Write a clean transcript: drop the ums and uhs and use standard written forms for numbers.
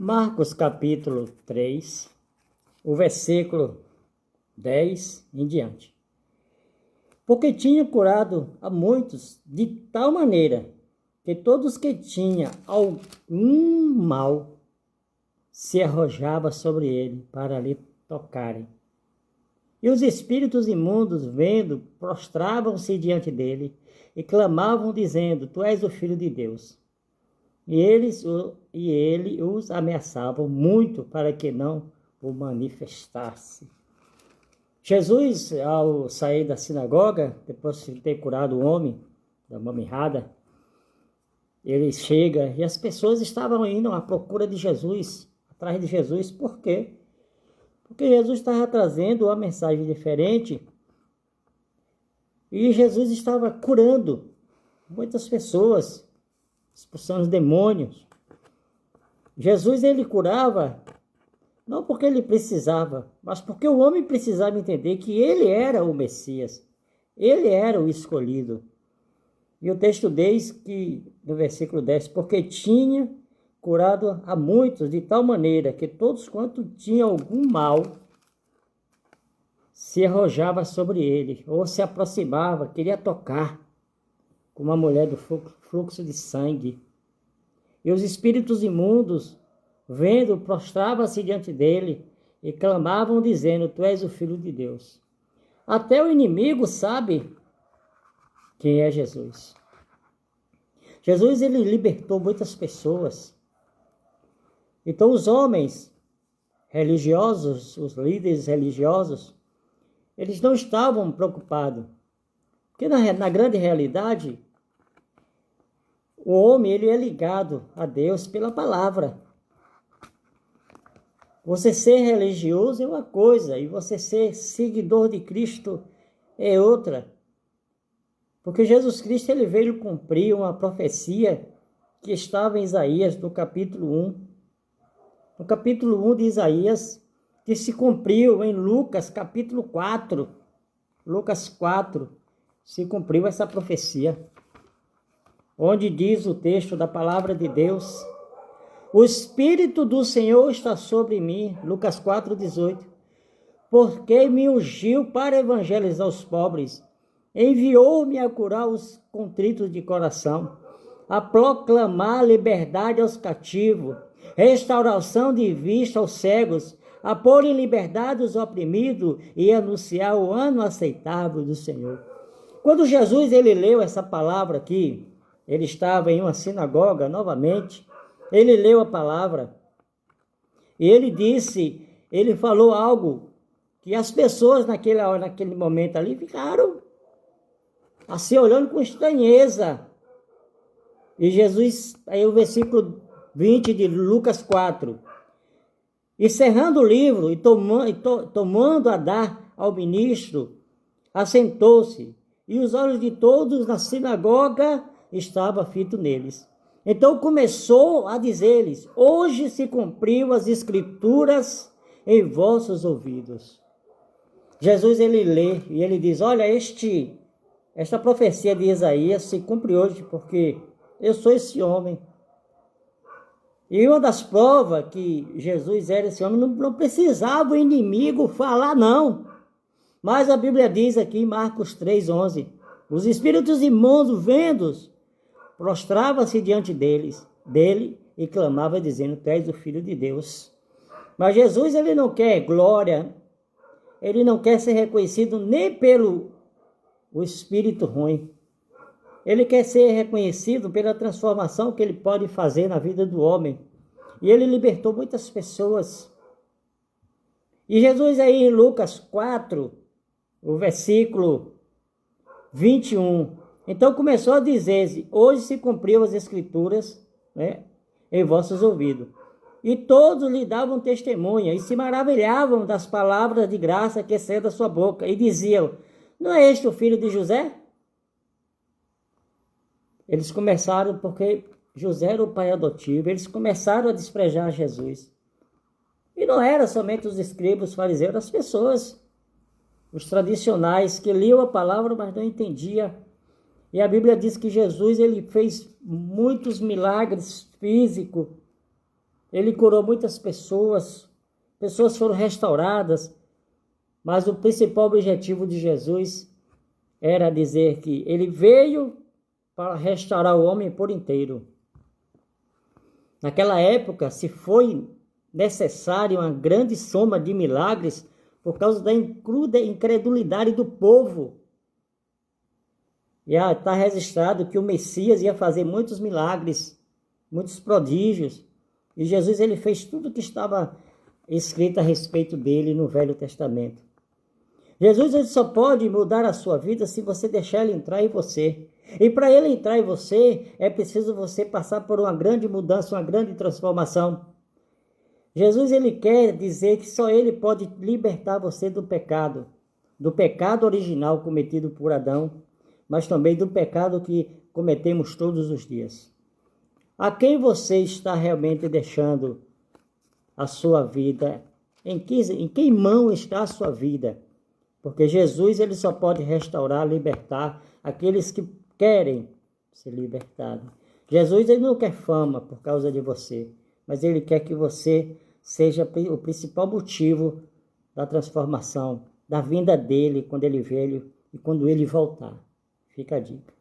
Marcos capítulo 3, o versículo 10 em diante. Porque tinha curado a muitos de tal maneira que todos que tinham algum mal se arrojava sobre ele para lhe tocarem. E os espíritos imundos, vendo, prostravam-se diante dele e clamavam, dizendo: Tu és o Filho de Deus. E ele os ameaçava muito para que não o manifestasse. Jesus, ao sair da sinagoga, depois de ter curado o homem da mão errada, ele chega e as pessoas estavam indo à procura de Jesus, atrás de Jesus. Por quê? Porque Jesus estava trazendo uma mensagem diferente e Jesus estava curando muitas pessoas, expulsando os demônios. Jesus, ele curava não porque ele precisava, mas porque o homem precisava entender que ele era o Messias, ele era o escolhido. E o texto diz que, no versículo 10, porque tinha curado a muitos de tal maneira que todos quanto tinham algum mal se arrojava sobre ele, ou se aproximava, queria tocar, como a mulher do fluxo de sangue. E os espíritos imundos, vendo, prostravam-se diante dele e clamavam, dizendo: Tu és o Filho de Deus. Até o inimigo sabe quem é Jesus. Jesus, ele libertou muitas pessoas. Então, os homens religiosos, os líderes religiosos, eles não estavam preocupados. Porque na grande realidade, o homem, ele é ligado a Deus pela palavra. Você ser religioso é uma coisa, e você ser seguidor de Cristo é outra. Porque Jesus Cristo, ele veio cumprir uma profecia que estava em Isaías, no capítulo 1. No capítulo 1 de Isaías, que se cumpriu em Lucas, capítulo 4. Lucas 4, se cumpriu essa profecia. Onde diz o texto da palavra de Deus: O Espírito do Senhor está sobre mim, Lucas 4:18, porque me ungiu para evangelizar os pobres, enviou-me a curar os contritos de coração, a proclamar liberdade aos cativos, restauração de vista aos cegos, a pôr em liberdade os oprimidos e anunciar o ano aceitável do Senhor. Quando Jesus, ele leu essa palavra aqui, ele estava em uma sinagoga novamente, ele leu a palavra e ele falou algo que as pessoas naquele momento ali ficaram assim olhando com estranheza. E Jesus, aí o versículo 20 de Lucas 4, e cerrando o livro e tomando a dar ao ministro, assentou-se, e os olhos de todos na sinagoga estavam fitos neles. Então começou a dizer-lhes: Hoje se cumpriu as escrituras em vossos ouvidos. Jesus, ele lê e ele diz: olha, esta profecia de Isaías se cumpre hoje porque eu sou esse homem. E uma das provas que Jesus era esse homem, não precisava o inimigo falar não. Mas a Bíblia diz aqui em Marcos 3:11, os espíritos imundos, vendo-os, prostrava-se diante dele e clamava dizendo: Tu és o Filho de Deus. Mas Jesus, ele não quer glória, ele não quer ser reconhecido nem pelo o espírito ruim. Ele quer ser reconhecido pela transformação que ele pode fazer na vida do homem. E ele libertou muitas pessoas. E Jesus aí em Lucas 4, o versículo 21, então começou a dizer: Hoje se cumpriu as escrituras, né, em vossos ouvidos. E todos lhe davam testemunha e se maravilhavam das palavras de graça que saíam da sua boca. E diziam: Não é este o filho de José? Eles começaram, porque José era o pai adotivo, eles começaram a desprejar Jesus. E não era somente os escribas, os fariseus, as pessoas, os tradicionais, que liam a palavra, mas não entendiam. E a Bíblia diz que Jesus, ele fez muitos milagres físicos Ele curou muitas pessoas, pessoas foram restauradas, mas o principal objetivo de Jesus era dizer que ele veio para restaurar o homem por inteiro. Naquela época, se foi necessária uma grande soma de milagres por causa da incredulidade do povo. E está registrado que o Messias ia fazer muitos milagres, muitos prodígios. E Jesus ele fez tudo o que estava escrito a respeito dele no Velho Testamento. Jesus ele só pode mudar a sua vida se você deixar ele entrar em você. E para ele entrar em você, é preciso você passar por uma grande mudança, uma grande transformação. Jesus ele quer dizer que só ele pode libertar você do pecado original cometido por Adão, mas também do pecado que cometemos todos os dias. A quem você está realmente deixando a sua vida? Em que mão está a sua vida? Porque Jesus ele só pode restaurar, libertar aqueles que querem ser libertados. Jesus ele não quer fama por causa de você, mas ele quer que você seja o principal motivo da transformação, da vinda dele quando ele veio e quando ele voltar. Fica a dica.